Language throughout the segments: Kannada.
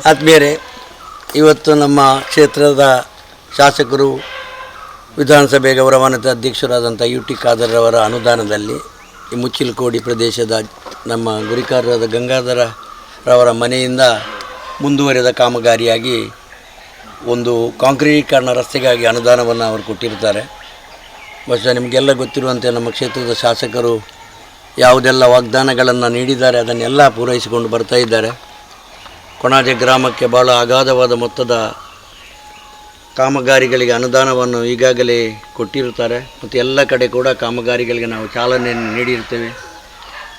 ಆತ್ಮೀಯರೇ, ಇವತ್ತು ನಮ್ಮ ಕ್ಷೇತ್ರದ ಶಾಸಕರು ವಿಧಾನಸಭೆ ಗೌರವಾನ್ವಿತ ಅಧ್ಯಕ್ಷರಾದಂಥ UT ಖಾದರ್ ಅವರ ಅನುದಾನದಲ್ಲಿ ಈ ಮುಚ್ಚಿಲಕೋಡಿ ಪ್ರದೇಶದ ನಮ್ಮ ಗುರಿಕಾರರಾದ ಗಂಗಾಧರವರ ಮನೆಯಿಂದ ಮುಂದುವರೆದ ಕಾಮಗಾರಿಯಾಗಿ ಒಂದು ಕಾಂಕ್ರೀಟೀಕರಣ ರಸ್ತೆಗಾಗಿ ಅನುದಾನವನ್ನು ಅವರು ಕೊಟ್ಟಿರ್ತಾರೆ. ಬಹುಶಃ ನಿಮಗೆಲ್ಲ ಗೊತ್ತಿರುವಂತೆ ನಮ್ಮ ಕ್ಷೇತ್ರದ ಶಾಸಕರು ಯಾವುದೆಲ್ಲ ವಾಗ್ದಾನಗಳನ್ನು ನೀಡಿದ್ದಾರೆ ಅದನ್ನೆಲ್ಲ ಪೂರೈಸಿಕೊಂಡು ಬರ್ತಾ ಇದ್ದಾರೆ. ಕೊಣಾಜೆ ಗ್ರಾಮಕ್ಕೆ ಭಾಳ ಅಗಾಧವಾದ ಮೊತ್ತದ ಕಾಮಗಾರಿಗಳಿಗೆ ಅನುದಾನವನ್ನು ಈಗಾಗಲೇ ಕೊಟ್ಟಿರುತ್ತಾರೆ ಮತ್ತು ಎಲ್ಲ ಕಡೆ ಕೂಡ ಕಾಮಗಾರಿಗಳಿಗೆ ನಾವು ಚಾಲನೆಯನ್ನು ನೀಡಿರ್ತೇವೆ.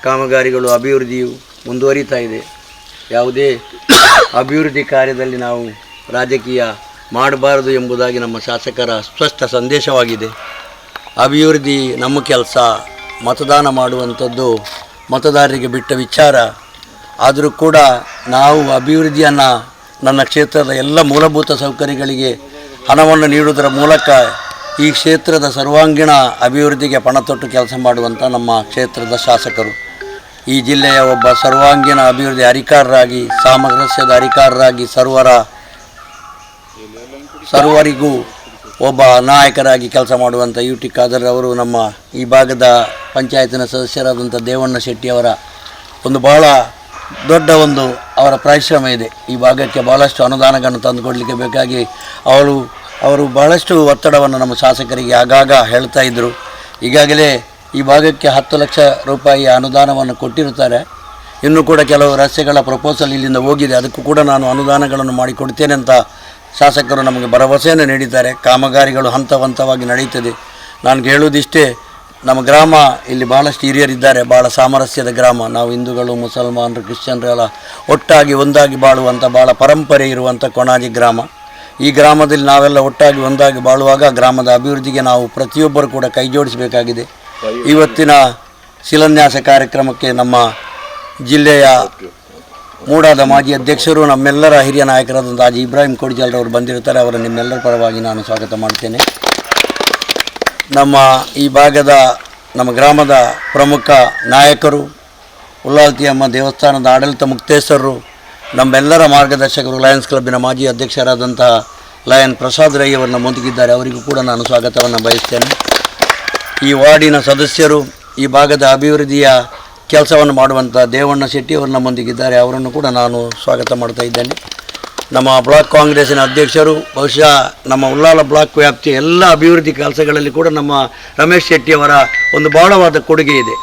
ಕಾಮಗಾರಿಗಳು ಅಭಿವೃದ್ಧಿಯು ಮುಂದುವರಿತಾ ಇದೆ. ಯಾವುದೇ ಅಭಿವೃದ್ಧಿ ಕಾರ್ಯದಲ್ಲಿ ನಾವು ರಾಜಕೀಯ ಮಾಡಬಾರದು ಎಂಬುದಾಗಿ ನಮ್ಮ ಶಾಸಕರ ಸ್ಪಷ್ಟ ಸಂದೇಶವಾಗಿದೆ. ಅಭಿವೃದ್ಧಿ ನಮ್ಮ ಕೆಲಸ, ಮತದಾನ ಮಾಡುವಂಥದ್ದು ಮತದಾರರಿಗೆ ಬಿಟ್ಟ ವಿಚಾರ. ಆದರೂ ಕೂಡ ನಾವು ಅಭಿವೃದ್ಧಿಯನ್ನು ನನ್ನ ಕ್ಷೇತ್ರದ ಎಲ್ಲ ಮೂಲಭೂತ ಸೌಕರ್ಯಗಳಿಗೆ ಹಣವನ್ನು ನೀಡುವುದರ ಮೂಲಕ ಈ ಕ್ಷೇತ್ರದ ಸರ್ವಾಂಗೀಣ ಅಭಿವೃದ್ಧಿಗೆ ಪಣ ತೊಟ್ಟು ಕೆಲಸ ಮಾಡುವಂಥ ನಮ್ಮ ಕ್ಷೇತ್ರದ ಶಾಸಕರು ಈ ಜಿಲ್ಲೆಯ ಒಬ್ಬ ಸರ್ವಾಂಗೀಣ ಅಭಿವೃದ್ಧಿ ಅಧಿಕಾರರಾಗಿ, ಸಾಮರಸ್ಯದ ಅಧಿಕಾರರಾಗಿ, ಸರ್ವರಿಗೂ ಒಬ್ಬ ನಾಯಕರಾಗಿ ಕೆಲಸ ಮಾಡುವಂಥ UT ಖಾದರ್ ಅವರು ನಮ್ಮ ಈ ಭಾಗದ ಪಂಚಾಯತಿನ ಸದಸ್ಯರಾದಂಥ ದೇವಣ್ಣ ಶೆಟ್ಟಿಯವರ ಒಂದು ಭಾಳ ದೊಡ್ಡ ಅವರ ಪರಿಶ್ರಮ ಇದೆ. ಈ ಭಾಗಕ್ಕೆ ಭಾಳಷ್ಟು ಅನುದಾನಗಳನ್ನು ತಂದುಕೊಡಲಿಕ್ಕೆ ಬೇಕಾಗಿ ಅವರು ಭಾಳಷ್ಟು ಒತ್ತಡವನ್ನು ನಮ್ಮ ಶಾಸಕರಿಗೆ ಆಗಾಗ ಹೇಳ್ತಾ ಇದ್ದರು. ಈಗಾಗಲೇ ಈ ಭಾಗಕ್ಕೆ 10 ಲಕ್ಷ ರೂಪಾಯಿ ಅನುದಾನವನ್ನು ಕೊಟ್ಟಿರುತ್ತಾರೆ. ಇನ್ನೂ ಕೂಡ ಕೆಲವು ರಸ್ತೆಗಳ ಪ್ರಪೋಸಲ್ ಇಲ್ಲಿಂದ ಹೋಗಿದೆ, ಅದಕ್ಕೂ ಕೂಡ ನಾನು ಅನುದಾನಗಳನ್ನು ಮಾಡಿಕೊಡ್ತೇನೆ ಅಂತ ಶಾಸಕರು ನಮಗೆ ಭರವಸೆಯನ್ನು ನೀಡಿದ್ದಾರೆ. ಕಾಮಗಾರಿಗಳು ಹಂತವಾಗಿ ನಡೆಯುತ್ತದೆ. ನಾನು ಹೇಳುವುದಿಷ್ಟೇ, ನಮ್ಮ ಗ್ರಾಮ ಇಲ್ಲಿ ಭಾಳಷ್ಟು ಹಿರಿಯರಿದ್ದಾರೆ, ಭಾಳ ಸಾಮರಸ್ಯದ ಗ್ರಾಮ. ನಾವು ಹಿಂದೂಗಳು, ಮುಸಲ್ಮಾನರು, ಕ್ರಿಶ್ಚಿಯನ್ರೆಲ್ಲ ಒಟ್ಟಾಗಿ ಒಂದಾಗಿ ಬಾಳುವಂಥ ಭಾಳ ಪರಂಪರೆ ಇರುವಂಥ ಕೊಣಾಜೆ ಗ್ರಾಮ. ಈ ಗ್ರಾಮದಲ್ಲಿ ನಾವೆಲ್ಲ ಒಟ್ಟಾಗಿ ಒಂದಾಗಿ ಬಾಳುವಾಗ ಗ್ರಾಮದ ಅಭಿವೃದ್ಧಿಗೆ ನಾವು ಪ್ರತಿಯೊಬ್ಬರು ಕೂಡ ಕೈ ಜೋಡಿಸಬೇಕಾಗಿದೆ. ಇವತ್ತಿನ ಶಿಲಾನ್ಯಾಸ ಕಾರ್ಯಕ್ರಮಕ್ಕೆ ನಮ್ಮ ಜಿಲ್ಲೆಯ ಮೂಡಾದ ಮಾಜಿ ಅಧ್ಯಕ್ಷರು, ನಮ್ಮೆಲ್ಲರ ಹಿರಿಯ ನಾಯಕರಾದಂಥ ಹಾಜಿ ಇಬ್ರಾಹಿಂ ಕೋಡಿಜಾಲ್ರವರು ಬಂದಿರ್ತಾರೆ. ಅವರ ನಿಮ್ಮೆಲ್ಲರ ಪರವಾಗಿ ನಾನು ಸ್ವಾಗತ ಮಾಡ್ತೇನೆ. ನಮ್ಮ ಈ ಭಾಗದ ನಮ್ಮ ಗ್ರಾಮದ ಪ್ರಮುಖ ನಾಯಕರು, ಉಲ್ಲಾಲ್ತಿಯಮ್ಮ ದೇವಸ್ಥಾನದ ಆಡಳಿತ ಮುಕ್ತೇಶ್ವರರು, ನಮ್ಮೆಲ್ಲರ ಮಾರ್ಗದರ್ಶಕರು, ಲಯನ್ಸ್ ಕ್ಲಬ್ಬಿನ ಮಾಜಿ ಅಧ್ಯಕ್ಷರಾದಂತಹ ಲಯನ್ ಪ್ರಸಾದ್ ರೈ ಅವರು ನಮ್ಮೊಂದಿಗಿದ್ದಾರೆ. ಅವರಿಗೂ ಕೂಡ ನಾನು ಸ್ವಾಗತವನ್ನು ಬಯಸ್ತೇನೆ. ಈ ವಾರ್ಡಿನ ಸದಸ್ಯರು, ಈ ಭಾಗದ ಅಭಿವೃದ್ಧಿಯ ಕೆಲಸವನ್ನು ಮಾಡುವಂಥ ದೇವಣ್ಣ ಶೆಟ್ಟಿ ಅವರು ನಮ್ಮೊಂದಿಗಿದ್ದಾರೆ. ಅವರನ್ನು ಕೂಡ ನಾನು ಸ್ವಾಗತ ಮಾಡ್ತಾ ಇದ್ದೇನೆ. ನಮ್ಮ ಬ್ಲಾಕ್ ಕಾಂಗ್ರೆಸ್ಸಿನ ಅಧ್ಯಕ್ಷರು, ಬಹುಶಃ ನಮ್ಮ ಉಲ್ಲಾಲ ಬ್ಲಾಕ್ ವ್ಯಾಪ್ತಿಯ ಎಲ್ಲ ಅಭಿವೃದ್ಧಿ ಕೆಲಸಗಳಲ್ಲಿ ಕೂಡ ನಮ್ಮ ರಮೇಶ್ ಶೆಟ್ಟಿಯವರ ಒಂದು ಬಹಳವಾದ ಕೊಡುಗೆ ಇದೆ.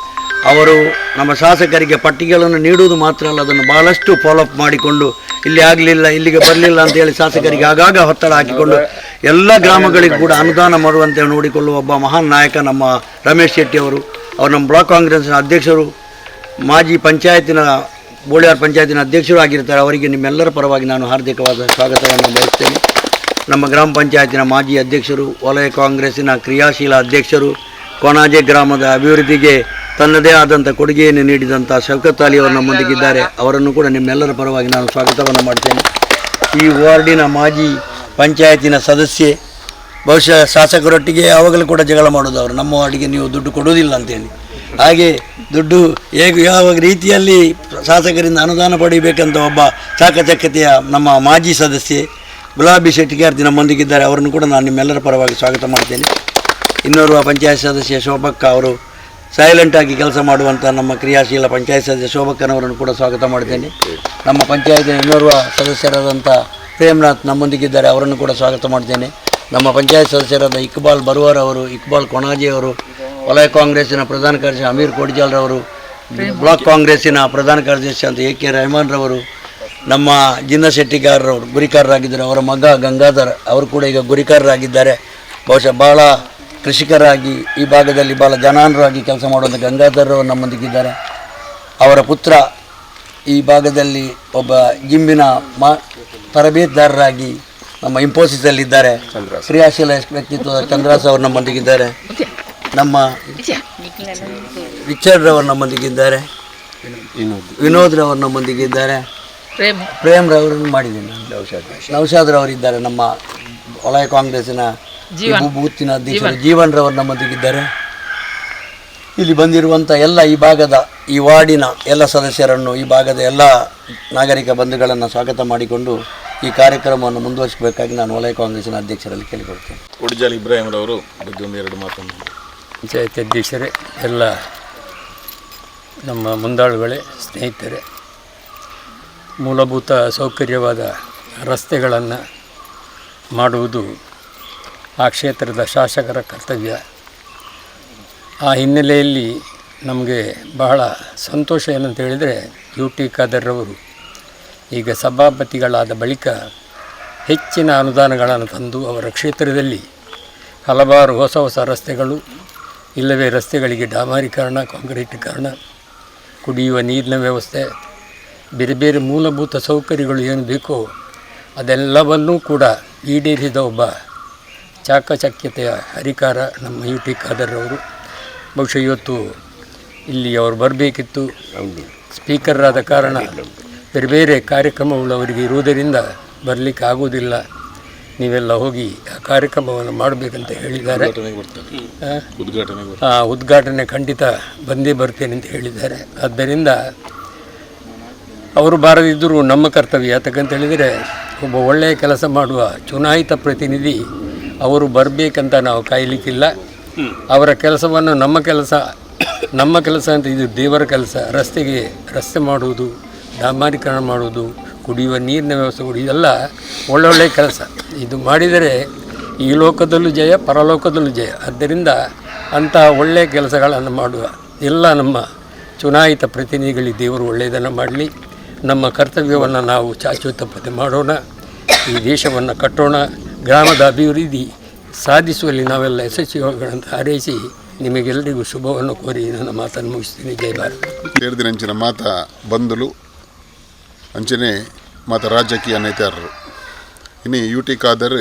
ಅವರು ನಮ್ಮ ಶಾಸಕರಿಗೆ ಪಟ್ಟಿಗಳನ್ನು ನೀಡುವುದು ಮಾತ್ರ ಅಲ್ಲ, ಅದನ್ನು ಭಾಳಷ್ಟು ಫಾಲೋಅಪ್ ಮಾಡಿಕೊಂಡು ಇಲ್ಲಿ ಆಗಲಿಲ್ಲ, ಇಲ್ಲಿಗೆ ಬರಲಿಲ್ಲ ಅಂತೇಳಿ ಶಾಸಕರಿಗೆ ಆಗಾಗ ಒತ್ತಡ ಹಾಕಿಕೊಂಡು ಎಲ್ಲ ಗ್ರಾಮಗಳಿಗೂ ಕೂಡ ಅನುದಾನ ಮಾಡುವಂತೆ ನೋಡಿಕೊಳ್ಳುವ ಒಬ್ಬ ಮಹಾನ್ ನಾಯಕ ನಮ್ಮ ರಮೇಶ್ ಶೆಟ್ಟಿಯವರು. ಅವರು ನಮ್ಮ ಬ್ಲಾಕ್ ಕಾಂಗ್ರೆಸ್ಸಿನ ಅಧ್ಯಕ್ಷರು, ಮಾಜಿ ಪಂಚಾಯತಿನ ಬೋಳಿಯಾರ್ ಪಂಚಾಯತಿನ ಅಧ್ಯಕ್ಷರು ಆಗಿರ್ತಾರೆ. ಅವರಿಗೆ ನಿಮ್ಮೆಲ್ಲರ ಪರವಾಗಿ ನಾನು ಹಾರ್ದಿಕವಾದ ಸ್ವಾಗತವನ್ನು ಬಯಸ್ತೇನೆ. ನಮ್ಮ ಗ್ರಾಮ ಪಂಚಾಯತಿನ ಮಾಜಿ ಅಧ್ಯಕ್ಷರು, ವಲಯ ಕಾಂಗ್ರೆಸ್ಸಿನ ಕ್ರಿಯಾಶೀಲ ಅಧ್ಯಕ್ಷರು, ಕೊಣಾಜೆ ಗ್ರಾಮದ ಅಭಿವೃದ್ಧಿಗೆ ತನ್ನದೇ ಆದಂಥ ಕೊಡುಗೆಯನ್ನು ನೀಡಿದಂಥ ಶೌಕತ್ ಅಲಿ ಅವರು ನಮ್ಮೊಂದಿಗಿದ್ದಾರೆ. ಅವರನ್ನು ಕೂಡ ನಿಮ್ಮೆಲ್ಲರ ಪರವಾಗಿ ನಾನು ಸ್ವಾಗತವನ್ನು ಮಾಡ್ತೇನೆ. ಈ ವಾರ್ಡಿನ ಮಾಜಿ ಪಂಚಾಯತಿನ ಸದಸ್ಯೆ, ಬಹುಶಃ ಶಾಸಕರೊಟ್ಟಿಗೆ ಯಾವಾಗಲೂ ಕೂಡ ಜಗಳ ಮಾಡೋದು ಅವರು, ನಮ್ಮ ವಾರ್ಡಿಗೆ ನೀವು ದುಡ್ಡು ಕೊಡುವುದಿಲ್ಲ ಅಂತೇಳಿ. ಹಾಗೆ ದುಡ್ಡು ಯಾವ ರೀತಿಯಲ್ಲಿ ಶಾಸಕರಿಂದ ಅನುದಾನ ಪಡೆಯಬೇಕಂತ ಒಬ್ಬ ಚಾಕಚಕ್ಯತೆಯ ನಮ್ಮ ಮಾಜಿ ಸದಸ್ಯೆ ಗುಲಾಬಿ ಶೆಟ್ಟಿಗಾರ್ತಿ ನಮ್ಮೊಂದಿಗಿದ್ದಾರೆ. ಅವರನ್ನು ಕೂಡ ನಾನು ನಿಮ್ಮೆಲ್ಲರ ಪರವಾಗಿ ಸ್ವಾಗತ ಮಾಡ್ತೇನೆ. ಇನ್ನೋರ್ವ ಪಂಚಾಯತ್ ಸದಸ್ಯ ಶೋಭಕ್ಕ, ಅವರು ಸೈಲೆಂಟಾಗಿ ಕೆಲಸ ಮಾಡುವಂಥ ನಮ್ಮ ಕ್ರಿಯಾಶೀಲ ಪಂಚಾಯತ್ ಸದಸ್ಯ ಶೋಭಕ್ಕನವರನ್ನು ಕೂಡ ಸ್ವಾಗತ ಮಾಡ್ತೇನೆ. ನಮ್ಮ ಪಂಚಾಯತಿನ ಇನ್ನೋರ್ವ ಸದಸ್ಯರಾದಂಥ ಪ್ರೇಮ್ನಾಥ್ ನಮ್ಮೊಂದಿಗಿದ್ದಾರೆ. ಅವರನ್ನು ಕೂಡ ಸ್ವಾಗತ ಮಾಡ್ತೇನೆ. ನಮ್ಮ ಪಂಚಾಯತ್ ಸದಸ್ಯರಾದ ಇಕ್ಬಾಲ್ ಬರುವಾರ್ ಅವರು, ಇಕ್ಬಾಲ್ ಕೊಣಾಜೆ ಅವರು, ವಲಯ ಕಾಂಗ್ರೆಸ್ಸಿನ ಪ್ರಧಾನ ಕಾರ್ಯದರ್ಶಿ ಅಮೀರ್ ಕೋಡಿಜಾಲ್ರವರು, ಬ್ಲಾಕ್ ಕಾಂಗ್ರೆಸ್ಸಿನ ಪ್ರಧಾನ ಕಾರ್ಯದರ್ಶಿ ಅಂತ AK ರೆಹಮಾನ್ರವರು, ನಮ್ಮ ಜಿನ್ನ ಶೆಟ್ಟಿಗಾರರವರು ಗುರಿಕಾರರಾಗಿದ್ದರು. ಅವರ ಮಗ ಗಂಗಾಧರ್ ಅವರು ಕೂಡ ಈಗ ಗುರಿಕಾರರಾಗಿದ್ದಾರೆ. ಬಹುಶಃ ಭಾಳ ಕೃಷಿಕರಾಗಿ ಈ ಭಾಗದಲ್ಲಿ ಭಾಳ ಜನಾನರಾಗಿ ಕೆಲಸ ಮಾಡುವಂಥ ಗಂಗಾಧರ್ ಅವರು ನಮ್ಮೊಂದಿಗಿದ್ದಾರೆ. ಅವರ ಪುತ್ರ ಈ ಭಾಗದಲ್ಲಿ ಒಬ್ಬ ಜಿಮ್ಮಿನ ತರಬೇತುದಾರರಾಗಿ ನಮ್ಮ ಇಂಫೋಸಿಸಲ್ಲಿದ್ದಾರೆ. ಕ್ರಿಯಾಶೀಲ ವ್ಯಕ್ತಿತ್ವದ ಚಂದ್ರಾಸ್ ಅವರು ನಮ್ಮೊಂದಿಗಿದ್ದಾರೆ. ನಮ್ಮ ರಿಚರ್ಡ್ ರವರು ನಮ್ಮೊಂದಿಗಿದ್ದಾರೆ. ವಿನೋದ್ರವರು ನಮ್ಮೊಂದಿಗಿದ್ದಾರೆ. ಪ್ರೇಮ್ರವರನ್ನು ಮಾಡಿದ್ದೀನಿ. ನೌಶಾದ್ರವರಿದ್ದಾರೆ. ನಮ್ಮ ವಲಯ ಕಾಂಗ್ರೆಸ್ಸಿನ ಬೂತಿನ ಅಧ್ಯಕ್ಷರು ಜೀವನ್ರವರು ನಮ್ಮೊಂದಿಗಿದ್ದಾರೆ. ಇಲ್ಲಿ ಬಂದಿರುವಂಥ ಎಲ್ಲ ಈ ಭಾಗದ ಈ ವಾರ್ಡಿನ ಎಲ್ಲ ಸದಸ್ಯರನ್ನು, ಈ ಭಾಗದ ಎಲ್ಲ ನಾಗರಿಕ ಬಂಧುಗಳನ್ನು ಸ್ವಾಗತ ಮಾಡಿಕೊಂಡು ಈ ಕಾರ್ಯಕ್ರಮವನ್ನು ಮುಂದುವರಿಸಬೇಕಾಗಿ ನಾನು ವಲಯ ಕಾಂಗ್ರೆಸ್ಸಿನ ಅಧ್ಯಕ್ಷರಲ್ಲಿ ಕೇಳಿಕೊಳ್ತೇನೆ. ಕೊಡಿಜಾಲ್ ಇಬ್ರಾಹಿಂರವರು ಎರಡು ಮಾತನ್ನು. ಪಂಚಾಯತ್ ಅಧ್ಯಕ್ಷರೇ, ಎಲ್ಲ ನಮ್ಮ ಮುಂದಾಳುಗಳೇ, ಸ್ನೇಹಿತರೆ, ಮೂಲಭೂತ ಸೌಕರ್ಯವಾದ ರಸ್ತೆಗಳನ್ನು ಮಾಡುವುದು ಆ ಕ್ಷೇತ್ರದ ಶಾಸಕರ ಕರ್ತವ್ಯ. ಆ ಹಿನ್ನೆಲೆಯಲ್ಲಿ ನಮಗೆ ಬಹಳ ಸಂತೋಷ ಏನಂತ ಹೇಳಿದರೆ, UT ಖಾದರ್ ಅವರು ಈಗ ಸಭಾಪತಿಗಳಾದ ಬಳಿಕ ಹೆಚ್ಚಿನ ಅನುದಾನಗಳನ್ನು ತಂದು ಅವರ ಕ್ಷೇತ್ರದಲ್ಲಿ ಹಲವಾರು ಹೊಸ ಹೊಸ ರಸ್ತೆಗಳು, ಇಲ್ಲವೇ ರಸ್ತೆಗಳಿಗೆ ಡಾಮರೀಕರಣ, ಕಾಂಕ್ರೀಟೀಕರಣ, ಕುಡಿಯುವ ನೀರಿನ ವ್ಯವಸ್ಥೆ, ಬೇರೆ ಬೇರೆ ಮೂಲಭೂತ ಸೌಕರ್ಯಗಳು ಏನು ಬೇಕೋ ಅದೆಲ್ಲವನ್ನೂ ಕೂಡ ಈಡೇರಿದ ಒಬ್ಬ ಚಾಕಚಕ್ಯತೆಯ ಹರಿಕಾರ ನಮ್ಮ UT ಖಾದರ್ ಅವರು. ಬಹುಶಃ ಇವತ್ತು ಇಲ್ಲಿ ಅವರು ಬರಬೇಕಿತ್ತು, ಸ್ಪೀಕರ್ ಆದ ಕಾರಣ ಬೇರೆ ಬೇರೆ ಕಾರ್ಯಕ್ರಮಗಳು ಅವರಿಗೆ ಇರುವುದರಿಂದ ಬರಲಿಕ್ಕೆ ಆಗೋದಿಲ್ಲ. ನೀವೆಲ್ಲ ಹೋಗಿ ಆ ಕಾರ್ಯಕ್ರಮವನ್ನು ಮಾಡಬೇಕಂತ ಹೇಳಿದ್ದಾರೆ. ಉದ್ಘಾಟನೆ ಖಂಡಿತ ಬಂದೇ ಬರ್ತೇನೆ ಅಂತ ಹೇಳಿದ್ದಾರೆ. ಆದ್ದರಿಂದ ಅವರು ಬಾರದಿದ್ದರೂ ನಮ್ಮ ಕರ್ತವ್ಯ. ಯಾತಕ್ಕಂತ ಹೇಳಿದರೆ, ಒಬ್ಬ ಒಳ್ಳೆಯ ಕೆಲಸ ಮಾಡುವ ಚುನಾಯಿತ ಪ್ರತಿನಿಧಿ ಅವರು ಬರಬೇಕಂತ ನಾವು ಕಾಯಲಿಕ್ಕಿಲ್ಲ. ಅವರ ಕೆಲಸವನ್ನು ನಮ್ಮ ಕೆಲಸ ಅಂತ, ಇದು ದೇವರ ಕೆಲಸ. ರಸ್ತೆ ಮಾಡುವುದು, ಡಾಮರೀಕರಣ ಮಾಡುವುದು, ಕುಡಿಯುವ ನೀರಿನ ವ್ಯವಸ್ಥೆ ಕೊಡಿ, ಇದೆಲ್ಲ ಒಳ್ಳೊಳ್ಳೆ ಕೆಲಸ. ಇದು ಮಾಡಿದರೆ ಈ ಲೋಕದಲ್ಲೂ ಜಯ, ಪರಲೋಕದಲ್ಲೂ ಜಯ. ಆದ್ದರಿಂದ ಅಂತಹ ಒಳ್ಳೆಯ ಕೆಲಸಗಳನ್ನು ಮಾಡುವ ಎಲ್ಲ ನಮ್ಮ ಚುನಾಯಿತ ಪ್ರತಿನಿಧಿಗಳಿಗೆ ದೇವರು ಒಳ್ಳೆಯದನ್ನು ಮಾಡಲಿ. ನಮ್ಮ ಕರ್ತವ್ಯವನ್ನು ನಾವು ಚಾಚು ತಪ್ಪದೆ ಮಾಡೋಣ, ಈ ದೇಶವನ್ನು ಕಟ್ಟೋಣ, ಗ್ರಾಮದ ಅಭಿವೃದ್ಧಿ ಸಾಧಿಸುವಲ್ಲಿ ನಾವೆಲ್ಲ ಯಶಸ್ವಿಯಾಗೋಣ ಹಾರೈಸಿ ನಿಮಗೆಲ್ಲರಿಗೂ ಶುಭವನ್ನು ಕೋರಿ ನನ್ನ ಮಾತನ್ನು ಮುಗಿಸ್ತೀನಿ. ಜೈ ಭಾರತ್. ಅಂಚಿನ ಮಾತ ಬಂಧುಲು ಅಂಚನೆ ಮಾತ ರಾಜಕೀಯ ನೇತಾರರು ಇನ್ನು UT ಖಾದರ್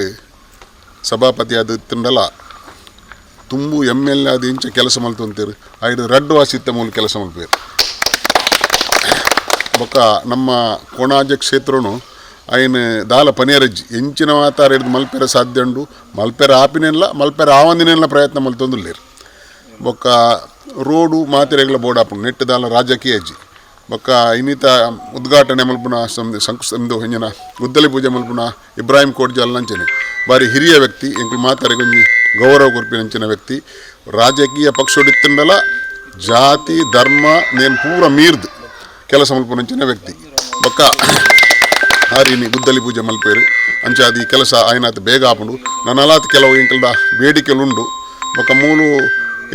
ಸಭಾಪತಿ ಆದ ತಿಂಡಲ ತುಂಬು MLA ಆದ ಇಂಚ ಕೆಲಸ ಮಲ್ತಂತೀರು ಐದು ರಡ್ಡು ವಾಸಿತ್ತ ಮೂಲ ಕೆಲಸ ಮಲ್ಪೇರು. ಬೊಕ್ಕ ನಮ್ಮ ಕೋಣಾಜ ಕ್ಷೇತ್ರನು ఆయన దాల పనిరజ్జి ఎంచిన మాతారేడు మల్పేర సాధ్యండు మల్పేర ఆపినెల్ల మల్పేర ఆవందినెల్ల ప్రయత్నం మల్తొందులేరు. బొక్క రోಡು ಮಾತಿರೆಗಳ ಬೋಡಾಪುಂಡು ನೆಟ್ಟು ದಾಲ ರಾಜಕೀಯ ಅಜ್ಜಿ ಬೊಕ್ಕ ಇನ್ನಿತ ಉದ್ಘಾಟನೆ ಮಲ್ಪುನ ಸಂದು ಹೆಂಜನ ಗುದ್ದಲಿ ಪೂಜೆ ಮಲ್ಪುನ ಇಬ್ರಾಹಿಂ ಕೋಡ್ಜಾಲ್ ನಂಚನೆ ಬಾರಿ ಹಿರಿಯ ವ್ಯಕ್ತಿ ಎಂಕ್ಲು ಮಾತಾರೆಗೆ ಒಂಜಿ ಗೌರವ ಕೊರ್ಪಿನಂಚಿನ ವ್ಯಕ್ತಿ. ರಾಜಕೀಯ ಪಕ್ಷೊಡಿತ್ತಂಡಲ ಜಾತಿ ಧರ್ಮ ನೇನು ಪೂರ ಮೀರ್ದು ಕೆಲಸ ಮಲ್ಪುನಂಚಿನ ವ್ಯಕ್ತಿ. ಬೊಕ್ಕ ಹಾರಿನಿ ಗುದ್ದಲಿ ಪೂಜೆ ಮಲ್ಪೇರು ಅಂಚಾದಿ ಕೆಲಸ ಆಯ್ನಾತ್ ಬೇಗ ಆಪುಂಡು. ನನ್ನಲಾತ್ ಕೆಲವು ಇಂಕಲ್ದ ಬೇಡಿಕೆಲುಂಡು. ಬೊಕ್ಕ ಮೂಲು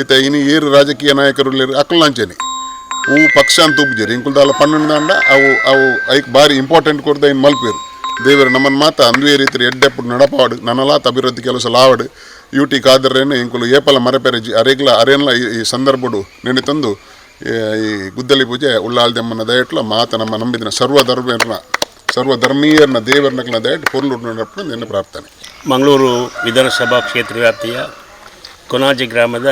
ಈತ ಇನ್ನು ಏರು ರಾಜಕೀಯ ನಾಯಕರು ಅಕ್ಕಲ್ಲಾಂಚೇನೆ ಹೂ ಪಕ್ಷ ಅಂತ ಉಬ್ಜೇರಿ ಇಂಕುಲ್ದಾಲ ಪನ್ನೊಂದು ದಾಂಡ ಅವು ಐಕ್ ಬಾರಿ ಇಂಪಾರ್ಟೆಂಟ್ ಕೊಡ್ದ ಇನ್ನು ಮಲ್ಪೇರು. ದೇವರು ನಮ್ಮನ್ನು ಮಾತ ಅಂದುವೇ ರೀತಿ ಎಡ್ಡೆಪ್ಪು ನಡಪಾಡು ನನ್ನಲಾತ್ ಅಭಿವೃದ್ಧಿ ಕೆಲಸ ಲಾವಡು UT ಖಾದರ್ರೇನು ಇಂಕುಲು ಏಪಲ ಮರಪೆರಜಿ ಅರೆನ್ಲ ಈ ಸಂದರ್ಭಡು ನೆನೆ ತಂದು ಈ ಗುದ್ದಲಿ ಪೂಜೆ ಉಳ್ಳಾಲ್ದೆಮ್ಮನ ದಯಟ್ಲ ಮಾತ ನಮ್ಮ ನಂಬಿದಿನ ಸರ್ವಧರ್ಮೀಯರನ್ನ ದೇವರನ್ನ ದಯಟ್ ಪೊರ್ಲು ನಡಪು ನಿನ್ನ ಪ್ರಾರ್ಥನೆ. ಮಂಗಳೂರು ವಿಧಾನಸಭಾ ಕ್ಷೇತ್ರ ವ್ಯಾಪ್ತಿಯ ಕೊನಾಜಿ ಗ್ರಾಮದ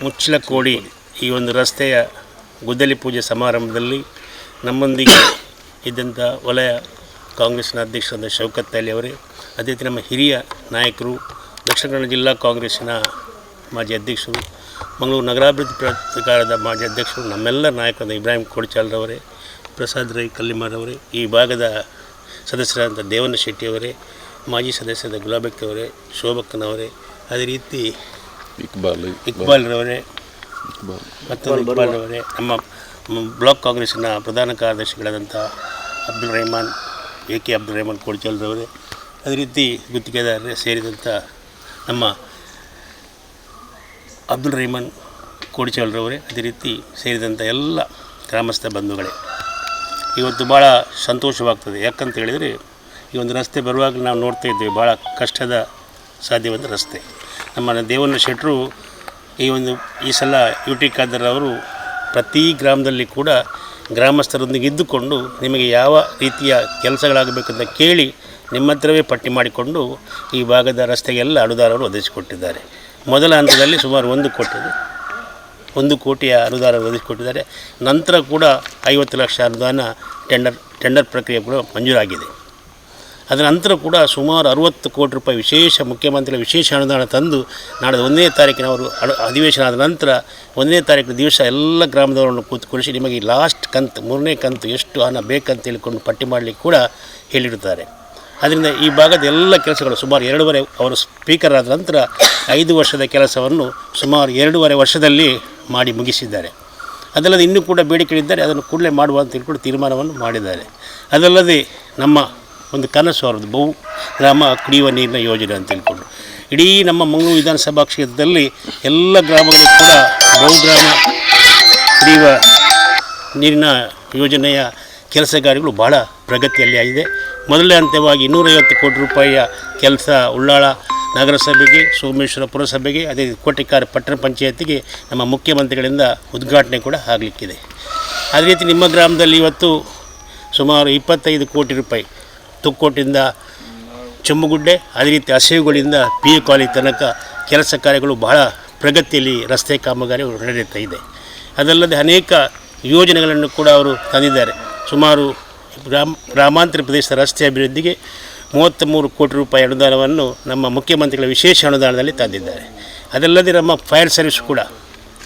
ಮುಚ್ಚಲಕೋಡಿ ಈ ಒಂದು ರಸ್ತೆಯ ಗುದ್ದಲಿ ಪೂಜೆ ಸಮಾರಂಭದಲ್ಲಿ ನಮ್ಮೊಂದಿಗೆ ಇದ್ದಂಥ ವಲಯ ಕಾಂಗ್ರೆಸ್ನ ಅಧ್ಯಕ್ಷರಾದ ಶೌಕತ್ ಅಲಿ ಅವರೇ, ಅದೇ ರೀತಿ ನಮ್ಮ ಹಿರಿಯ ನಾಯಕರು, ದಕ್ಷಿಣ ಕನ್ನಡ ಜಿಲ್ಲಾ ಕಾಂಗ್ರೆಸ್ಸಿನ ಮಾಜಿ ಅಧ್ಯಕ್ಷರು, ಮಂಗಳೂರು ನಗರಾಭಿವೃದ್ಧಿ ಪ್ರಾಧಿಕಾರದ ಮಾಜಿ ಅಧ್ಯಕ್ಷರು, ನಮ್ಮೆಲ್ಲ ನಾಯಕರಾದ ಇಬ್ರಾಹಿಂ ಕೋಡ್ಚಾಲ್ರವರೇ, ಪ್ರಸಾದ್ ರೈ ಕಲ್ಲಿಮಾರವರೇ, ಈ ಭಾಗದ ಸದಸ್ಯರಾದಂಥ ದೇವಣ್ಣ ಶೆಟ್ಟಿಯವರೇ, ಮಾಜಿ ಸದಸ್ಯರಾದ ಗುಲಾಬೆಕ್ಕವರೇ, ಶೋಭಕ್ಕನವರೇ, ಅದೇ ರೀತಿ ಇಕ್ಬಾಲ್ರವರೇ ಮತ್ತು ಇಕ್ಬಾಲ್ರವರೇ, ನಮ್ಮ ಬ್ಲಾಕ್ ಕಾಂಗ್ರೆಸ್ಸಿನ ಪ್ರಧಾನ ಕಾರ್ಯದರ್ಶಿಗಳಾದಂಥ ಅಬ್ದುಲ್ ರೆಹಮಾನ್ ಅಬ್ದುಲ್ ರೆಹಮಾನ್ ಕೋಡ್ಚಾಲ್ರವರೇ, ಅದೇ ರೀತಿ ಗುತ್ತಿಗೆದಾರರೇ ಸೇರಿದಂಥ ನಮ್ಮ ಅಬ್ದುಲ್ ರೆಹಮಾನ್ ಕೋಡ್ಚಾಲ್ರವರೇ, ಅದೇ ರೀತಿ ಸೇರಿದಂಥ ಎಲ್ಲ ಗ್ರಾಮಸ್ಥ ಬಂಧುಗಳೇ, ಇವತ್ತು ಭಾಳ ಸಂತೋಷವಾಗ್ತದೆ. ಯಾಕಂತ ಹೇಳಿದರೆ, ಈ ಒಂದು ರಸ್ತೆ ಬರುವಾಗ ನಾವು ನೋಡ್ತಾ ಇದ್ದೇವೆ, ಭಾಳ ಕಷ್ಟದ ಸಾಧ್ಯವಾದ ರಸ್ತೆ. ನಮ್ಮ ದೇವಣ್ಣ ಶೆಟ್ಟರು ಈ ಸಲ UT ಖಾದರ್ ಅವರು ಪ್ರತಿ ಗ್ರಾಮದಲ್ಲಿ ಕೂಡ ಗ್ರಾಮಸ್ಥರೊಂದಿಗೆ ಇದ್ದುಕೊಂಡು ನಿಮಗೆ ಯಾವ ರೀತಿಯ ಕೆಲಸಗಳಾಗಬೇಕಂತ ಕೇಳಿ ನಿಮ್ಮ ಹತ್ರವೇ ಪಟ್ಟಿ ಮಾಡಿಕೊಂಡು ಈ ಭಾಗದ ರಸ್ತೆಗೆಲ್ಲ ಅನುದಾನವನ್ನು ಒದಗಿಸಿಕೊಟ್ಟಿದ್ದಾರೆ. ಮೊದಲ ಹಂತದಲ್ಲಿ ಸುಮಾರು 1 ಕೋಟಿಯ ಅನುದಾನ ಒದಗಿಸಿಕೊಟ್ಟಿದ್ದಾರೆ. ನಂತರ ಕೂಡ 50 ಲಕ್ಷ ಅನುದಾನ ಟೆಂಡರ್ ಪ್ರಕ್ರಿಯೆ ಕೂಡ ಮಂಜೂರಾಗಿದೆ. ಅದರ ನಂತರ ಕೂಡ ಸುಮಾರು 60 ಕೋಟಿ ರೂಪಾಯಿ ವಿಶೇಷ ಮುಖ್ಯಮಂತ್ರಿಗಳ ವಿಶೇಷ ಅನುದಾನ ತಂದು ನಾಳೆ 1ನೇ ತಾರೀಕಿನ ಅವರು ಅಧಿವೇಶನ ಆದ ನಂತರ 1ನೇ ತಾರೀಕಿನ ದಿವಸ ಎಲ್ಲ ಗ್ರಾಮದವರನ್ನು ಕೂತ್ಕೊಳಿಸಿ ನಿಮಗೆ ಲಾಸ್ಟ್ ಕಂತು 3ನೇ ಕಂತು ಎಷ್ಟು ಹಣ ಬೇಕಂತ ಹೇಳಿಕೊಂಡು ಪಟ್ಟಿ ಮಾಡಲಿಕ್ಕೆ ಕೂಡ ಹೇಳಿರುತ್ತಾರೆ. ಅದರಿಂದ ಈ ಭಾಗದ ಎಲ್ಲ ಕೆಲಸಗಳು ಸುಮಾರು 2.5 ಅವರು ಸ್ಪೀಕರ್ ಆದ ನಂತರ 5 ವರ್ಷದ ಕೆಲಸವನ್ನು ಸುಮಾರು 2.5 ವರ್ಷದಲ್ಲಿ ಮಾಡಿ ಮುಗಿಸಿದ್ದಾರೆ. ಅದಲ್ಲದೆ ಇನ್ನೂ ಕೂಡ ಬೇಡಿಕೆಗಳಿದ್ದಾರೆ, ಅದನ್ನು ಕೂಡಲೇ ಮಾಡುವ ಅಂತ ಹೇಳ್ಕೊಂಡು ತೀರ್ಮಾನವನ್ನು ಮಾಡಿದ್ದಾರೆ. ಅದಲ್ಲದೆ ನಮ್ಮ ಒಂದು ಕನಸು ಅವರದ್ದು ಬಹು ಗ್ರಾಮ ಕುಡಿಯುವ ನೀರಿನ ಯೋಜನೆ ಅಂತ ಹೇಳ್ಕೊಂಡು ಇಡೀ ನಮ್ಮ ಮಂಗಳೂರು ವಿಧಾನಸಭಾ ಕ್ಷೇತ್ರದಲ್ಲಿ ಎಲ್ಲ ಗ್ರಾಮಗಳಿಗೂ ಕೂಡ ಬಹುಗ್ರಾಮ ಕುಡಿಯುವ ನೀರಿನ ಯೋಜನೆಯ ಕೆಲಸ ಕಾರ್ಯಗಳು ಭಾಳ ಪ್ರಗತಿಯಲ್ಲಿ ಆಗಿದೆ. ಮೊದಲನೇ ಹಂತವಾಗಿ 250 ಕೋಟಿ ರೂಪಾಯಿಯ ಕೆಲಸ ಉಳ್ಳಾಳ ನಗರಸಭೆಗೆ, ಸೋಮೇಶ್ವರ ಪುರಸಭೆಗೆ, ಅದೇ ಕೋಟೆಕಾರ ಪಟ್ಟಣ ಪಂಚಾಯತಿಗೆ ನಮ್ಮ ಮುಖ್ಯಮಂತ್ರಿಗಳಿಂದ ಉದ್ಘಾಟನೆ ಕೂಡ ಆಗಲಿಕ್ಕಿದೆ. ಅದೇ ರೀತಿ ನಿಮ್ಮ ಗ್ರಾಮದಲ್ಲಿ ಇವತ್ತು ಸುಮಾರು 25 ಕೋಟಿ ರೂಪಾಯಿ ತುಕ್ಕೋಟಿಂದ ಚೊಮ್ಮಗುಡ್ಡೆ, ಅದೇ ರೀತಿ ಹಸಿವುಗಳಿಂದ ಪಿ ಯು ಕಾಲೇಜ್ ತನಕ ಕೆಲಸ ಕಾರ್ಯಗಳು ಬಹಳ ಪ್ರಗತಿಯಲ್ಲಿ ರಸ್ತೆ ಕಾಮಗಾರಿ ನಡೆಯುತ್ತಾ ಇದೆ. ಅದಲ್ಲದೆ ಅನೇಕ ಯೋಜನೆಗಳನ್ನು ಕೂಡ ಅವರು ತಂದಿದ್ದಾರೆ. ಸುಮಾರು ಗ್ರಾಮಾಂತರ ಪ್ರದೇಶದ ರಸ್ತೆ ಅಭಿವೃದ್ಧಿಗೆ 33 ಕೋಟಿ ರೂಪಾಯಿ ಅನುದಾನವನ್ನು ನಮ್ಮ ಮುಖ್ಯಮಂತ್ರಿಗಳ ವಿಶೇಷ ಅನುದಾನದಲ್ಲಿ ತಂದಿದ್ದಾರೆ. ಅದಲ್ಲದೆ ನಮ್ಮ ಫೈರ್ ಸರ್ವಿಸ್ ಕೂಡ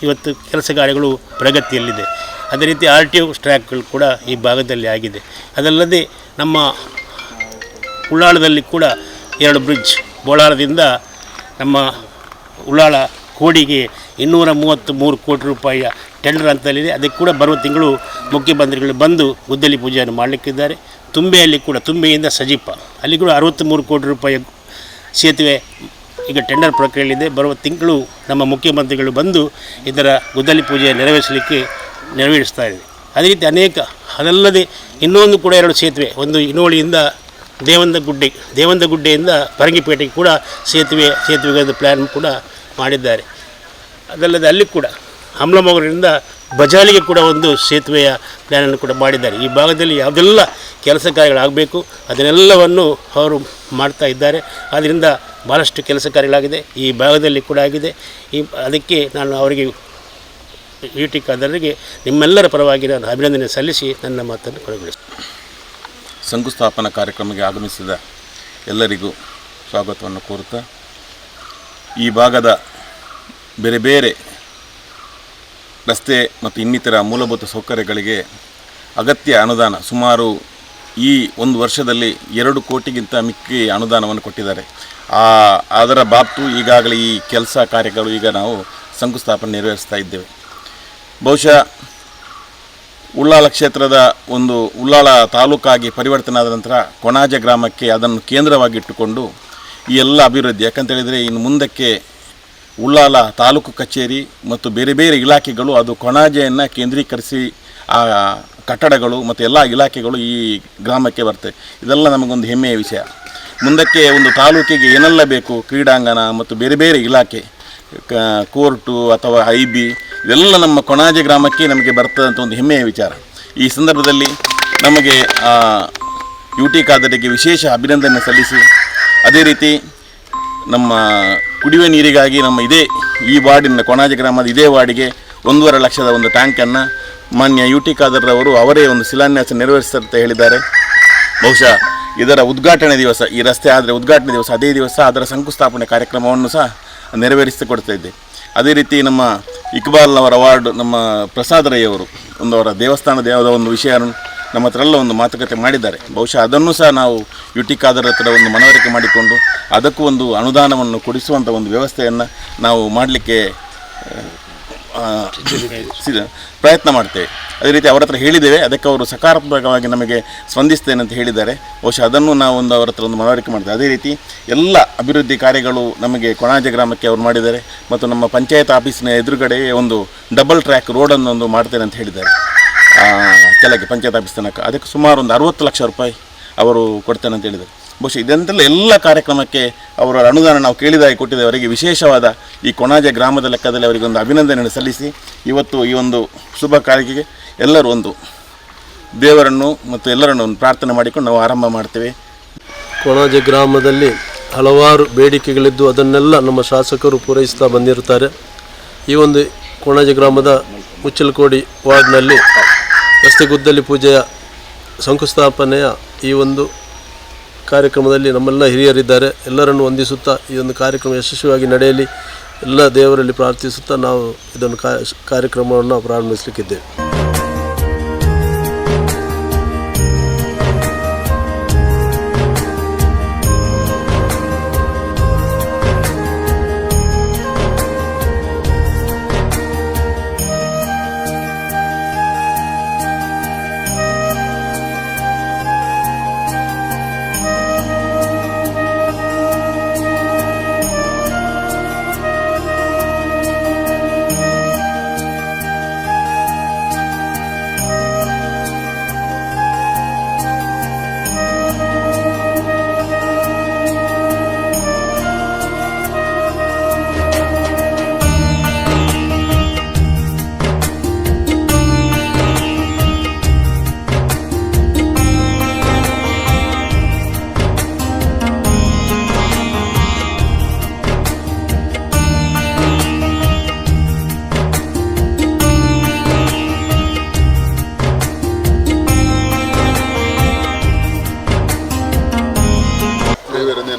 ಇವತ್ತು ಕೆಲಸ ಕಾರ್ಯಗಳು ಪ್ರಗತಿಯಲ್ಲಿದೆ. ಅದೇ ರೀತಿ RTO ಟ್ರ್ಯಾಕ್ಗಳು ಕೂಡ ಈ ಭಾಗದಲ್ಲಿ ಆಗಿದೆ. ಅದಲ್ಲದೆ ನಮ್ಮ ಉಳ್ಳಾಳದಲ್ಲಿ ಕೂಡ 2 ಬ್ರಿಡ್ಜ್, ಬೋಳಾರದಿಂದ ನಮ್ಮ ಉಳ್ಳಾಳ ಕೋಡಿಗೆ 233 ಕೋಟಿ ರೂಪಾಯಿಯ ಟೆಂಡರ್ ಹಂತದಲ್ಲಿದೆ. ಅದಕ್ಕೆ ಕೂಡ ಬರುವ ತಿಂಗಳು ಮುಖ್ಯಮಂತ್ರಿಗಳು ಬಂದು ಗುದ್ದಲಿ ಪೂಜೆಯನ್ನು ಮಾಡಲಿಕ್ಕಿದ್ದಾರೆ. ತುಂಬೆಯಲ್ಲಿ ಕೂಡ ತುಂಬೆಯಿಂದ ಸಜೀಪ ಅಲ್ಲಿ ಕೂಡ 63 ಕೋಟಿ ರೂಪಾಯಿ ಸೇತುವೆ ಈಗ ಟೆಂಡರ್ ಪ್ರಕ್ರಿಯೆಯಲ್ಲಿದೆ. ಬರುವ ತಿಂಗಳು ನಮ್ಮ ಮುಖ್ಯಮಂತ್ರಿಗಳು ಬಂದು ಇದರ ಗುದ್ದಲಿ ಪೂಜೆ ನೆರವೇರಿಸ್ತಾ ಇದೆ. ಅದೇ ರೀತಿ ಅನೇಕ, ಅದಲ್ಲದೆ ಇನ್ನೊಂದು ಕೂಡ 2 ಸೇತುವೆ, ಒಂದು ಇನೋಳಿಯಿಂದ ದೇವಂದಗುಡ್ಡೆಯಿಂದ ಪರಂಗಿಪೇಟೆಗೆ ಕೂಡ ಸೇತುವೆಗಳ ಪ್ಲ್ಯಾನ್ ಕೂಡ ಮಾಡಿದ್ದಾರೆ. ಅದಲ್ಲದೆ ಅಲ್ಲಿ ಕೂಡ ಹಮ್ಲಮಗರಿಂದ ಬಜಾಲಿಗೆ ಕೂಡ ಒಂದು ಸೇತುವೆಯ ಪ್ಲ್ಯಾನನ್ನು ಕೂಡ ಮಾಡಿದ್ದಾರೆ. ಈ ಭಾಗದಲ್ಲಿ ಯಾವುದೆಲ್ಲ ಕೆಲಸ ಕಾರ್ಯಗಳಾಗಬೇಕು ಅದನ್ನೆಲ್ಲವನ್ನು ಅವರು ಮಾಡ್ತಾ ಇದ್ದಾರೆ. ಆದ್ದರಿಂದ ಭಾಳಷ್ಟು ಕೆಲಸ ಕಾರ್ಯಗಳಾಗಿದೆ, ಈ ಭಾಗದಲ್ಲಿ ಕೂಡ ಆಗಿದೆ. ಅದಕ್ಕೆ ನಾನು ಅವರಿಗೆ UT ಖಾದರ್ರಿಗೆ ನಿಮ್ಮೆಲ್ಲರ ಪರವಾಗಿ ನಾನು ಅಭಿನಂದನೆ ಸಲ್ಲಿಸಿ ನನ್ನ ಮಾತನ್ನು ಕೊನೆಗೊಳಿಸ್ತೇನೆ. ಶಂಕುಸ್ಥಾಪನಾ ಕಾರ್ಯಕ್ರಮಕ್ಕೆ ಆಗಮಿಸಿದ ಎಲ್ಲರಿಗೂ ಸ್ವಾಗತವನ್ನು ಕೋರುತ್ತಾ, ಈ ಭಾಗದ ಬೇರೆ ಬೇರೆ ರಸ್ತೆ ಮತ್ತು ಇನ್ನಿತರ ಮೂಲಭೂತ ಸೌಕರ್ಯಗಳಿಗೆ ಅಗತ್ಯ ಅನುದಾನ ಸುಮಾರು ಈ ಒಂದು ವರ್ಷದಲ್ಲಿ 2 ಕೋಟಿಗಿಂತ ಮಿಕ್ಕಿ ಅನುದಾನವನ್ನು ಕೊಟ್ಟಿದ್ದಾರೆ. ಅದರ ಬಾಬ್ತು ಈಗಾಗಲೇ ಈ ಕೆಲಸ ಕಾರ್ಯಗಳು ಈಗ ನಾವು ಶಂಕುಸ್ಥಾಪನೆ ನೆರವೇರಿಸ್ತಾ ಇದ್ದೇವೆ. ಬಹುಶಃ ಉಳ್ಳಾಳ ಕ್ಷೇತ್ರದ ಒಂದು ಉಳ್ಳಾಳ ತಾಲೂಕಾಗಿ ಪರಿವರ್ತನೆ ಆದ ನಂತರ ಕೊಣಾಜೆ ಗ್ರಾಮಕ್ಕೆ ಅದನ್ನು ಕೇಂದ್ರವಾಗಿಟ್ಟುಕೊಂಡು ಈ ಎಲ್ಲ ಅಭಿವೃದ್ಧಿ, ಯಾಕಂತೇಳಿದರೆ ಇನ್ನು ಮುಂದಕ್ಕೆ ಉಳ್ಳಾಲ ತಾಲೂಕು ಕಚೇರಿ ಮತ್ತು ಬೇರೆ ಬೇರೆ ಇಲಾಖೆಗಳು ಅದು ಕೊಣಾಜೆಯನ್ನು ಕೇಂದ್ರೀಕರಿಸಿ ಆ ಕಟ್ಟಡಗಳು ಮತ್ತು ಎಲ್ಲ ಇಲಾಖೆಗಳು ಈ ಗ್ರಾಮಕ್ಕೆ ಬರ್ತವೆ. ಇದೆಲ್ಲ ನಮಗೊಂದು ಹೆಮ್ಮೆಯ ವಿಷಯ. ಮುಂದಕ್ಕೆ ಒಂದು ತಾಲೂಕಿಗೆ ಏನೆಲ್ಲ ಬೇಕು, ಕ್ರೀಡಾಂಗಣ ಮತ್ತು ಬೇರೆ ಬೇರೆ ಇಲಾಖೆ, ಕೋರ್ಟು ಅಥವಾ IB ಇದೆಲ್ಲ ನಮ್ಮ ಕೊಣಾಜೆ ಗ್ರಾಮಕ್ಕೆ ನಮಗೆ ಬರ್ತದಂಥ ಒಂದು ಹೆಮ್ಮೆಯ ವಿಚಾರ. ಈ ಸಂದರ್ಭದಲ್ಲಿ ನಮಗೆ UT ಖಾದರ್ಗೆ ವಿಶೇಷ ಅಭಿನಂದನೆ ಸಲ್ಲಿಸಿ, ಅದೇ ರೀತಿ ನಮ್ಮ ಕುಡಿಯುವ ನೀರಿಗಾಗಿ ನಮ್ಮ ಈ ವಾರ್ಡಿನ ಕೊಣಾಜೆ ಗ್ರಾಮದ ಇದೇ ವಾರ್ಡಿಗೆ 1.5 ಲಕ್ಷದ ಒಂದು ಟ್ಯಾಂಕನ್ನು ಮಾನ್ಯ UT ಖಾದರ್ ಅವರು ಅವರೇ ಒಂದು ಶಿಲಾನ್ಯಾಸ ನೆರವೇರಿಸ್ತಾರೆ ಹೇಳಿದ್ದಾರೆ. ಬಹುಶಃ ಇದರ ಉದ್ಘಾಟನೆ ದಿವಸ, ಈ ರಸ್ತೆ ಆದರೆ ಉದ್ಘಾಟನೆ ದಿವಸ ಅದೇ ದಿವಸ ಅದರ ಶಂಕುಸ್ಥಾಪನೆ ಕಾರ್ಯಕ್ರಮವನ್ನು ಸಹ ನೆರವೇರಿಸಿಕೊಡ್ತಾ ಇದ್ದೆ. ಅದೇ ರೀತಿ ನಮ್ಮ ಇಕ್ಬಾಲ್ನವರ ವಾರ್ಡ್ ನಮ್ಮ ಪ್ರಸಾದ್ ರೈ ಅವರು ಅವರ ದೇವಸ್ಥಾನದ ಯಾವುದೋ ಒಂದು ವಿಷಯ ನಮ್ಮ ಹತ್ರ ಎಲ್ಲ ಒಂದು ಮಾತುಕತೆ ಮಾಡಿದ್ದಾರೆ. ಬಹುಶಃ ಅದನ್ನು ಸಹ ನಾವು UT ಖಾದರ್ ಹತ್ರ ಒಂದು ಮನವರಿಕೆ ಮಾಡಿಕೊಂಡು ಅದಕ್ಕೂ ಒಂದು ಅನುದಾನವನ್ನು ಕೊಡಿಸುವಂಥ ಒಂದು ವ್ಯವಸ್ಥೆಯನ್ನು ನಾವು ಮಾಡಲಿಕ್ಕೆ ಪ್ರಯತ್ನ ಮಾಡ್ತೇವೆ. ಅದೇ ರೀತಿ ಅವರ ಹತ್ರ ಹೇಳಿದ್ದೇವೆ, ಅದಕ್ಕೆ ಅವರು ಸಕಾರಾತ್ಮಕವಾಗಿ ನಮಗೆ ಸ್ಪಂದಿಸ್ತೇನೆ ಅಂತ ಹೇಳಿದ್ದಾರೆ. ಬಹುಶಃ ಅದನ್ನು ನಾವು ಅವರ ಹತ್ರ ಒಂದು ಮನವರಿಕೆ ಮಾಡ್ತೇವೆ. ಅದೇ ರೀತಿ ಎಲ್ಲ ಅಭಿವೃದ್ಧಿ ಕಾರ್ಯಗಳು ನಮಗೆ ಕೊಣಾಜೆ ಗ್ರಾಮಕ್ಕೆ ಅವರು ಮಾಡಿದ್ದಾರೆ. ಮತ್ತು ನಮ್ಮ ಪಂಚಾಯತ್ ಆಫೀಸಿನ ಎದುರುಗಡೆ ಒಂದು ಡಬಲ್ ಟ್ರ್ಯಾಕ್ ರೋಡನ್ನು ಒಂದು ಮಾಡ್ತೇನೆ ಅಂತ ಹೇಳಿದ್ದಾರೆ, ಕೆಳಗೆ ಪಂಚಾಯತ್ ಆಫೀಸ್ ತನಕ. ಅದಕ್ಕೆ ಸುಮಾರು ಒಂದು 60 ಲಕ್ಷ ರೂಪಾಯಿ ಅವರು ಕೊಡ್ತೇನೆ ಅಂತ ಹೇಳಿದ್ದಾರೆ. ಬಹುಶಃ ಇದೆಂತೆಲ್ಲ ಎಲ್ಲ ಕಾರ್ಯಕ್ರಮಕ್ಕೆ ಅವರ ಅನುದಾನ ನಾವು ಕೇಳಿದಾಗಿ ಕೊಟ್ಟಿದ್ದೇವೆ. ಅವರಿಗೆ ವಿಶೇಷವಾದ ಈ ಕೊಣಾಜೆ ಗ್ರಾಮದ ಲೆಕ್ಕದಲ್ಲಿ ಅವರಿಗೆ ಒಂದು ಅಭಿನಂದನೆಯನ್ನು ಸಲ್ಲಿಸಿ, ಇವತ್ತು ಈ ಒಂದು ಶುಭ ಕಾರ್ಯಕ್ಕೆ ಎಲ್ಲರೂ ಒಂದು ದೇವರನ್ನು ಮತ್ತು ಎಲ್ಲರನ್ನು ಒಂದು ಪ್ರಾರ್ಥನೆ ಮಾಡಿಕೊಂಡು ನಾವು ಆರಂಭ ಮಾಡ್ತೇವೆ. ಕೊಣಾಜೆ ಗ್ರಾಮದಲ್ಲಿ ಹಲವಾರು ಬೇಡಿಕೆಗಳಿದ್ದು ಅದನ್ನೆಲ್ಲ ನಮ್ಮ ಶಾಸಕರು ಪೂರೈಸ್ತಾ ಬಂದಿರುತ್ತಾರೆ. ಈ ಒಂದು ಕೊಣಾಜೆ ಗ್ರಾಮದ ಮುಚ್ಚಲಕೋಡಿ ವಾರ್ಡ್ನಲ್ಲಿ ರಸ್ತೆ ಗುದ್ದಲಿ ಪೂಜೆಯ ಶಂಕುಸ್ಥಾಪನೆಯ ಈ ಒಂದು ಕಾರ್ಯಕ್ರಮದಲ್ಲಿ ನಮ್ಮೆಲ್ಲ ಹಿರಿಯರಿದ್ದಾರೆ. ಎಲ್ಲರನ್ನು ವಂದಿಸುತ್ತಾ ಈ ಒಂದು ಕಾರ್ಯಕ್ರಮ ಯಶಸ್ವಿಯಾಗಿ ನಡೆಯಲಿ ಎಲ್ಲ ದೇವರಲ್ಲಿ ಪ್ರಾರ್ಥಿಸುತ್ತಾ ನಾವು ಇದನ್ನು ಕಾರ್ಯಕ್ರಮವನ್ನು ಪ್ರಾರಂಭಿಸಲಿಕ್ಕಿದ್ದೇವೆ.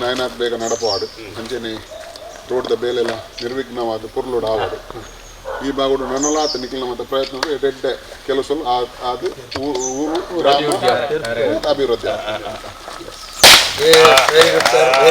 ನಾಯನಾಥ್ ಬೇಗ ನಡಪವಾಡು ಅಂಚನೆ ರೋಡ್ದ ಬೇಲೆಲ್ಲ ನಿರ್ವಿಘ್ನವಾದ ಪುರ್ಲೋಡು ಆವಾಡು ಈ ಬಾಗುಡು ನನಲಾತ ನಿಖಿಲ ಮತ್ತು ಪ್ರಯತ್ನ ಎಡ್ಡೆ ಕೆಲಸ ಅದು ಊರು ಗ್ರಾಮ ಅಭಿವೃದ್ಧಿ.